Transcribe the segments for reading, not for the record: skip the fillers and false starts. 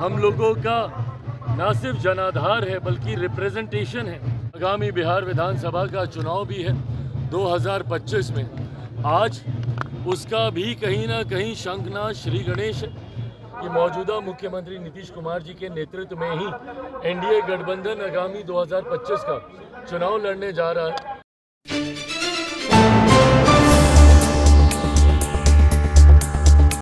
हम लोगों का न सिर्फ जनाधार है बल्कि रिप्रेजेंटेशन है। आगामी बिहार विधानसभा का चुनाव भी है 2025 में। आज उसका भी कहीं ना कहीं शंखनाद श्री गणेश है कि मौजूदा मुख्यमंत्री नीतीश कुमार जी के नेतृत्व में ही एनडीए गठबंधन आगामी 2025 का चुनाव लड़ने जा रहा है।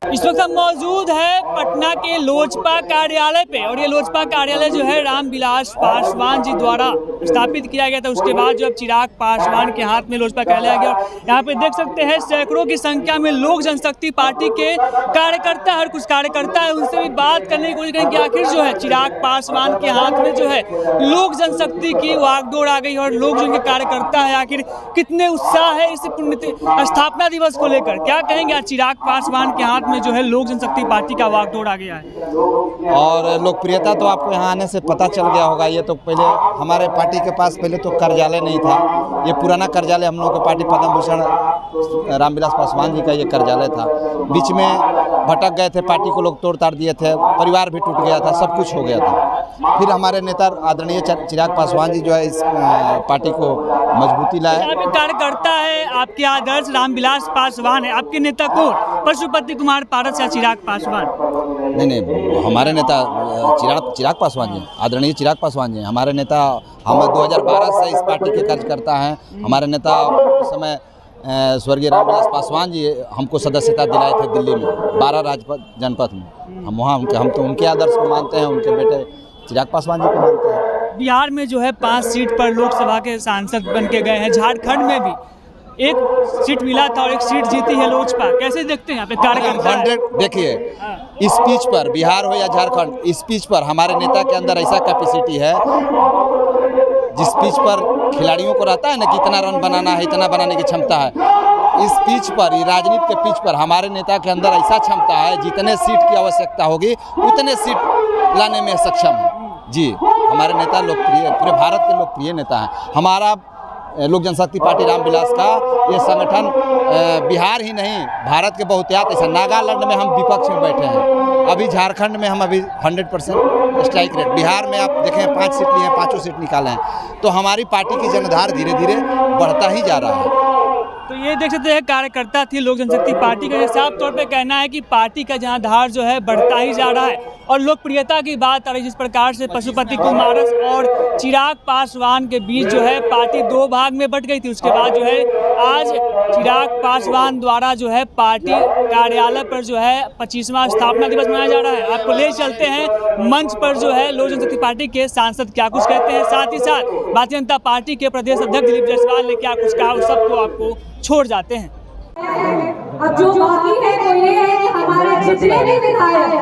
इस वक्त हम मौजूद है पटना के लोजपा कार्यालय पे और ये लोजपा कार्यालय जो है रामविलास पासवान जी द्वारा स्थापित किया गया था। उसके बाद जो अब चिराग पासवान के हाथ में लोजपा कार्यालय आ गया। यहाँ पे देख सकते हैं सैकड़ों की संख्या में लोक जनशक्ति पार्टी के कार्यकर्ता, हर कुछ कार्यकर्ता है, उनसे भी बात करने की कोशिश करेंगे कि आखिर जो है चिराग पासवान के हाथ में जो है लोक जनशक्ति की वागडोर आ गई और लोग जो इनके कार्यकर्ता है आखिर कितने उत्साह है इस पुण्य स्थापना दिवस को लेकर। क्या कहेंगे आज चिराग पासवान के हाथ में जो है लोक जनशक्ति पार्टी का वागडोर आ गया है और लोकप्रियता तो आपको यहाँ आने से पता चल गया होगा। ये तो पहले हमारे पार्टी के पास पहले तो कार्यालय नहीं था। ये पुराना कार्यालय हम लोगों के पार्टी पद्म भूषण रामविलास पासवान जी का ये कार्यालय था। बीच में भटक गए थे, पार्टी को लोग तोड़ ताड़ दिए थे, परिवार भी टूट गया था, सब कुछ हो गया था। फिर हमारे नेता आदरणीय चिराग पासवान जी जो है इस पार्टी को मजबूती लाए। कार्यकर्ता है आपके आदर्श रामविलास पासवान है, आपके नेता को पशुपति कुमार पारस या चिराग पासवान? नहीं, हमारे नेता चिराग पासवान जी, आदरणीय चिराग पासवान जी हमारे नेता। हम 2012 से इस पार्टी के कार्यकर्ता हैं। हमारे नेता उस समय स्वर्गीय रामविलास पासवान जी हमको सदस्यता दिलाए थे दिल्ली में 12 राजपथ जनपद में। हम वहाँ हम तो उनके आदर्श को मानते हैं, उनके बेटे चिराग पासवान जी को मानते हैं। बिहार में जो है 5 सीट पर लोकसभा के सांसद बन के गए हैं। झारखंड में भी 1 सीट मिला था और 1 सीट जीती है लोजपा। कैसे देखते हैं यहाँ पे कार्यकर्ता? देखिए इस पिच पर, बिहार हो या झारखंड, इस पिच पर हमारे नेता के अंदर ऐसा कैपेसिटी है जिस पिच पर खिलाड़ियों को रहता है ना कि इतना रन बनाना है, इतना बनाने की क्षमता है। इस पिच पर, ये राजनीति के पिच पर हमारे नेता के अंदर ऐसा क्षमता है, जितने सीट की आवश्यकता होगी उतने सीट लाने में सक्षम है। जी, हमारे नेता लोकप्रिय, पूरे भारत के लोकप्रिय नेता हैं। हमारा लोक जनशक्ति पार्टी रामविलास का ये संगठन बिहार ही नहीं भारत के बहुतायत ऐसा, नागालैंड में हम विपक्ष में बैठे हैं, अभी झारखंड में हम अभी 100% स्ट्राइक रेट, बिहार में आप देखें 5 सीट लिए हैं, 5 सीट निकाले हैं। तो हमारी पार्टी की जनाधार धीरे धीरे बढ़ता ही जा रहा है। तो ये देख सकते हैं कार्यकर्ता थी लोक जनशक्ति पार्टी का। साफ तौर पे कहना है कि पार्टी का जनाधार जो है बढ़ता ही जा रहा है और लोकप्रियता की बात आ रही है। जिस प्रकार से पशुपति कुमार और चिराग पासवान के बीच जो है पार्टी 2 भाग में बट गई थी, उसके बाद जो है आज चिराग पासवान द्वारा जो है पार्टी कार्यालय पर जो है 25वां स्थापना दिवस मनाया जा रहा है। आपको ले चलते हैं मंच पर जो है लोक जनशक्ति पार्टी के सांसद क्या कुछ कहते हैं, साथ ही साथ भारतीय जनता पार्टी के प्रदेश अध्यक्ष दिलीप जायसवाल ने क्या कुछ कहा, उस सबको आपको छोड़ जाते हैं। अब जो बाकी है वो ये है कि हमारे जितने भी विधायक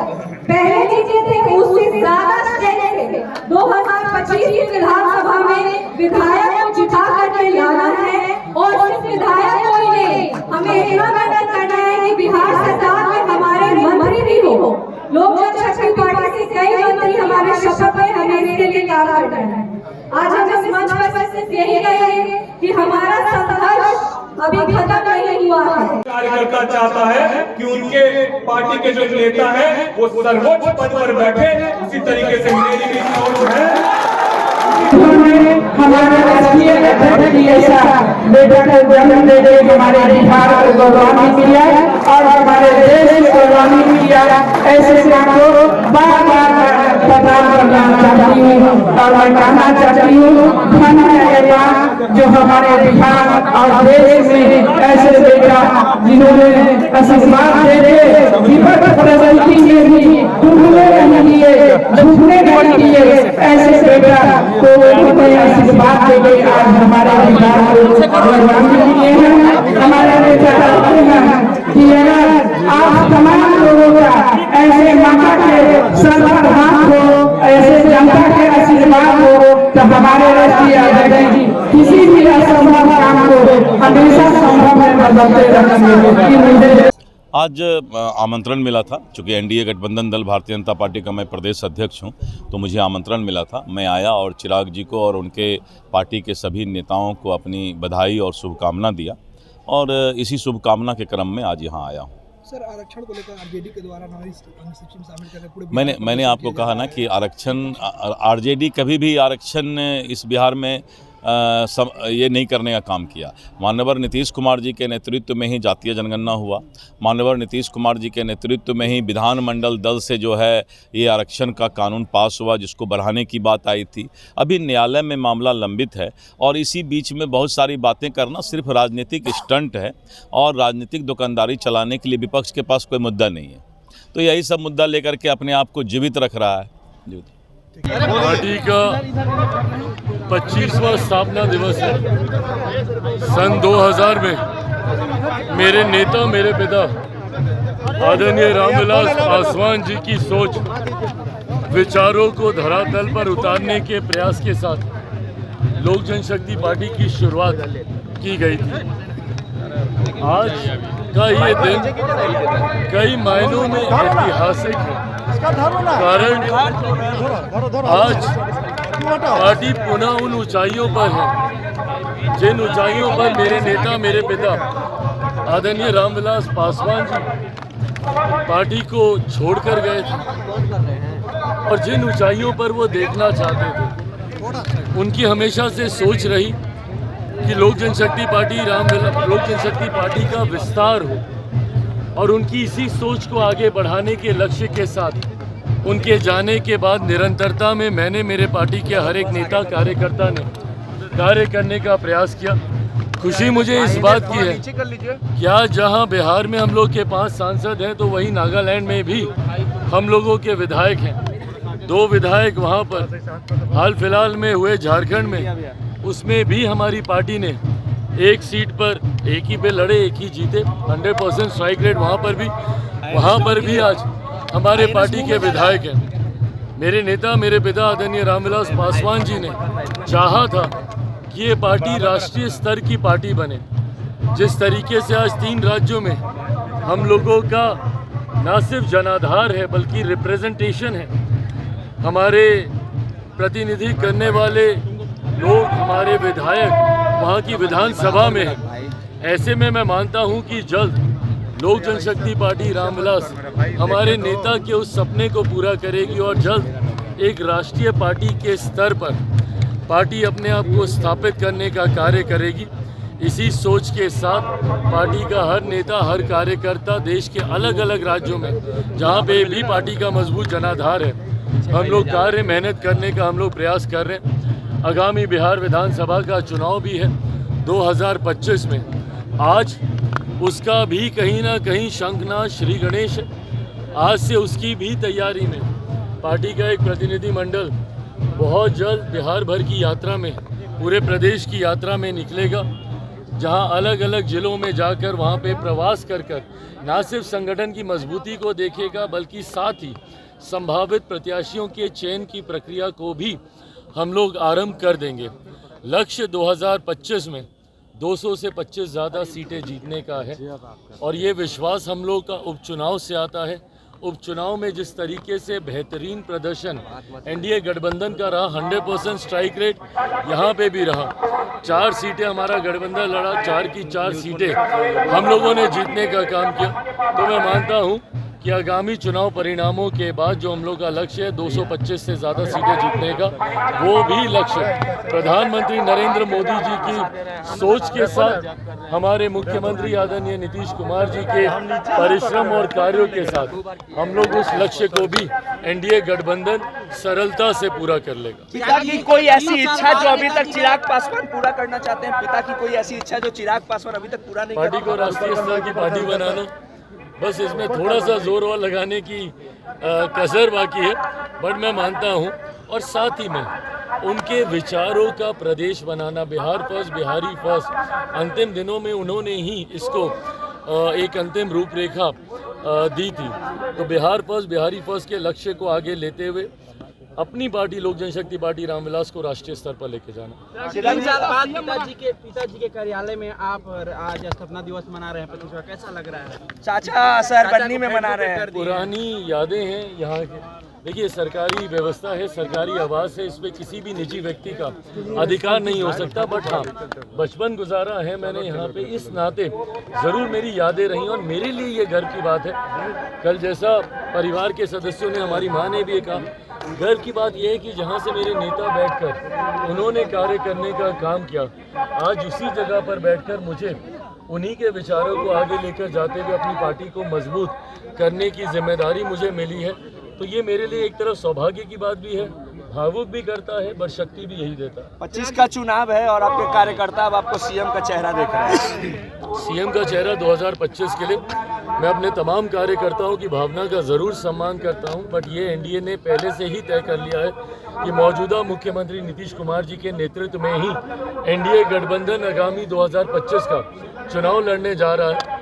पहले जीते थे उससे ज्यादा स्ट्रेंथ थे। 2025 की विधानसभा में विधायक को जिता करके लाना है और उस विधायक को ही हमें इतना मेहनत करना है कि बिहार सरकार में हमारे मंत्री भी हो। लोक जनशक्ति पार्टी से कई मंत्री हमारे शपथ में हमें इसके लिए काम करना है। आज हम इस मंच पर सिर्फ यही कहेंगे कि हमारा संघर्ष अभी खत्म नहीं हुआ है। कार्यकर्ता चाहता है कि उनके पार्टी के जो नेता है वो सर्वोच्च पद पर बैठे, उसी तरीके से मेरी भी सोच है। हमारे राष्ट्रीय अध्यक्ष की ऐसा बेटा को जन्म दे हमारे बिहार को गौरवान्वित किया और हमारे देश को गौरवान्वित किया। ऐसे काम को बार बार प्रदान करना चाहती हूँ और मैं कहना चाहती हूँ जो हमारे बिहार और देश में ऐसे बेटा जिन्होंने आशीर्वाद दे के विपक्ष प्रदर्शन में भी टूटने नहीं दिए, झुकने नहीं दिए, ऐसे बेटा को आशीर्वाद दे के आज हमारे बिहार को गौरवान्वित किए हैं। हमारे नेता कहते हैं कि अगर आप तमाम लोगों का ऐसे माता के सर पर हाथ हो, ऐसे जनता के आशीर्वाद हो, तो हमारे राष्ट्रीय अध्यक्ष किसी भी असंभव काम को हमेशा संभव में बदलते रहेंगे। आज आमंत्रण मिला था, चूँकि एनडीए गठबंधन दल भारतीय जनता पार्टी का मैं प्रदेश अध्यक्ष हूं, तो मुझे आमंत्रण मिला था। मैं आया और चिराग जी को और उनके पार्टी के सभी नेताओं को अपनी बधाई और शुभकामना दिया और इसी शुभकामना के क्रम में आज यहाँ आया हूँ। सर आरक्षण को लेकर आरजेडी के द्वारा अनुसूची में शामिल करने पूरे मैंने आपको कहा ना कि आरक्षण आरजेडी कभी भी आरक्षण इस बिहार में ये नहीं करने का काम किया। माननीय नीतीश कुमार जी के नेतृत्व में ही जातीय जनगणना हुआ। माननीय नीतीश कुमार जी के नेतृत्व में ही विधानमंडल दल से जो है ये आरक्षण का कानून पास हुआ, जिसको बढ़ाने की बात आई थी। अभी न्यायालय में मामला लंबित है और इसी बीच में बहुत सारी बातें करना सिर्फ राजनीतिक स्टंट है और राजनीतिक दुकानदारी चलाने के लिए विपक्ष के पास कोई मुद्दा नहीं है। तो यही सब मुद्दा लेकर के अपने आप को जीवित रख रहा है। पार्टी का 25वां स्थापना दिवस है। सन 2000 में मेरे नेता, मेरे पिता आदरणीय रामविलास पासवान जी की सोच, विचारों को धरातल पर उतारने के प्रयास के साथ लोक जनशक्ति पार्टी की शुरुआत की गई थी। आज का ये दिन कई मायनों में ऐतिहासिक है, कारण आज पार्टी पुनः उन ऊंचाइयों पर है जिन ऊंचाइयों पर मेरे नेता, मेरे पिता आदरणीय रामविलास पासवान जी पार्टी को छोड़कर गए थे और जिन ऊंचाइयों पर वो देखना चाहते थे। उनकी हमेशा से सोच रही कि लोक जनशक्ति पार्टी का विस्तार हो और उनकी इसी सोच को आगे बढ़ाने के लक्ष्य के साथ उनके जाने के बाद निरंतरता में मैंने, मेरे पार्टी के हर एक नेता कार्यकर्ता ने कार्य करने का प्रयास किया। खुशी मुझे इस बात की है कि आज जहां बिहार में हम लोग के 5 सांसद हैं, तो वहीं नागालैंड में भी हम लोगों के विधायक हैं। 2 विधायक वहां पर हाल फिलहाल में हुए झारखंड में, उसमें भी हमारी पार्टी ने एक सीट पर एक ही पे लड़े, एक ही जीते, 100% स्ट्राइक रेट। वहाँ पर भी आज हमारे पार्टी के विधायक हैं। मेरे नेता, मेरे पिता आदरणीय रामविलास पासवान जी ने चाहा था कि ये पार्टी राष्ट्रीय स्तर की पार्टी बने। जिस तरीके से आज 3 राज्यों में हम लोगों का न सिर्फ जनाधार है बल्कि रिप्रेजेंटेशन है, हमारे प्रतिनिधि करने वाले लोग, हमारे विधायक वहाँ की विधानसभा में है। ऐसे में मैं मानता हूँ कि जल्द लोक जनशक्ति पार्टी रामविलास हमारे नेता के उस सपने को पूरा करेगी और जल्द एक राष्ट्रीय पार्टी के स्तर पर पार्टी अपने आप को स्थापित करने का कार्य करेगी। इसी सोच के साथ पार्टी का हर नेता, हर कार्यकर्ता देश के अलग अलग राज्यों में जहाँ पे भी पार्टी का मजबूत जनाधार है, हम लोग कार्य मेहनत करने का हम लोग प्रयास कर रहे हैं। आगामी बिहार विधानसभा का चुनाव भी है 2025 में। आज उसका भी कहीं ना कहीं शंखनाद श्री गणेश है। आज से उसकी भी तैयारी में पार्टी का एक प्रतिनिधिमंडल बहुत जल्द बिहार भर की यात्रा में, पूरे प्रदेश की यात्रा में निकलेगा, जहां अलग अलग जिलों में जाकर वहां पे प्रवास कर न सिर्फ संगठन की मजबूती को देखेगा बल्कि साथ ही संभावित प्रत्याशियों के चयन की प्रक्रिया को भी हम लोग आरंभ कर देंगे। लक्ष्य 2025 में 200 से 25 ज़्यादा सीटें जीतने का है और ये विश्वास हम लोग का उपचुनाव से आता है। उपचुनाव में जिस तरीके से बेहतरीन प्रदर्शन एनडीए गठबंधन का रहा, 100% स्ट्राइक रेट यहाँ पे भी रहा। 4 सीटें हमारा गठबंधन लड़ा, 4 की 4 सीटें हम लोगों ने जीतने का काम किया। तो मैं मानता हूँ कि आगामी चुनाव परिणामों के बाद जो हम लोग का लक्ष्य है 225 से ज़्यादा सीटें जीतने का, वो भी लक्ष्य प्रधानमंत्री नरेंद्र मोदी जी की सोच के साथ, हमारे मुख्यमंत्री आदरणीय नीतीश कुमार जी के परिश्रम और कार्यों के साथ हम लोग उस लक्ष्य को भी एनडीए गठबंधन सरलता से पूरा कर लेगा। पिता की कोई ऐसी इच्छा जो अभी तक चिराग पासवान पूरा करना चाहते हैं? पिता की कोई ऐसी इच्छा जो चिराग पासवान अभी तक पूरा नहीं? पार्टी को राष्ट्रीय स्तर की पार्टी बनाना, बस इसमें थोड़ा सा जोर और लगाने की कसर बाकी है, बट मैं मानता हूँ। और साथ ही में उनके विचारों का प्रदेश बनाना, बिहार फर्स्ट, बिहारी फर्स्ट, अंतिम दिनों में उन्होंने ही इसको एक अंतिम रूपरेखा दी थी। तो बिहार फर्स्ट, बिहारी फर्स्ट के लक्ष्य को आगे लेते हुए अपनी पार्टी लोक जनशक्ति पार्टी रामविलास को राष्ट्रीय स्तर पर लेके जाना। 3 साल बाद पिताजी के कार्यालय में आप आज स्थापना दिवस मना रहे हैं, 25वां, कैसा लग रहा है? चाचा सर बन्नी में मना रहे हैं। पुरानी यादें हैं यहाँ के। देखिए, सरकारी व्यवस्था है, सरकारी आवास है, इसमें किसी भी निजी व्यक्ति का अधिकार नहीं हो सकता। बट हाँ, बचपन गुजारा है मैंने यहाँ पे, इस नाते ज़रूर मेरी यादें रही और मेरे लिए ये गर्व की बात है। कल जैसा परिवार के सदस्यों ने, हमारी माँ ने भी कहा, गर्व की बात यह है कि जहाँ से मेरे नेता बैठकर उन्होंने कार्य करने का काम किया, आज उसी जगह पर बैठकर मुझे उन्हीं के विचारों को आगे लेकर जाते हुए अपनी पार्टी को मजबूत करने की जिम्मेदारी मुझे मिली है। तो ये मेरे लिए एक तरफ सौभाग्य की बात भी है, भावुक भी करता है, पर शक्ति भी यही देता है। 25 का चुनाव है और आपके कार्यकर्ता अब आपको सीएम का चेहरा देख रहे हैं। सीएम का चेहरा 2025 के लिए मैं अपने तमाम कार्यकर्ताओं की भावना का ज़रूर सम्मान करता हूं, बट ये एनडीए ने पहले से ही तय कर लिया है कि मौजूदा मुख्यमंत्री नीतीश कुमार जी के नेतृत्व में ही एनडीए गठबंधन आगामी 2025 का चुनाव लड़ने जा रहा है।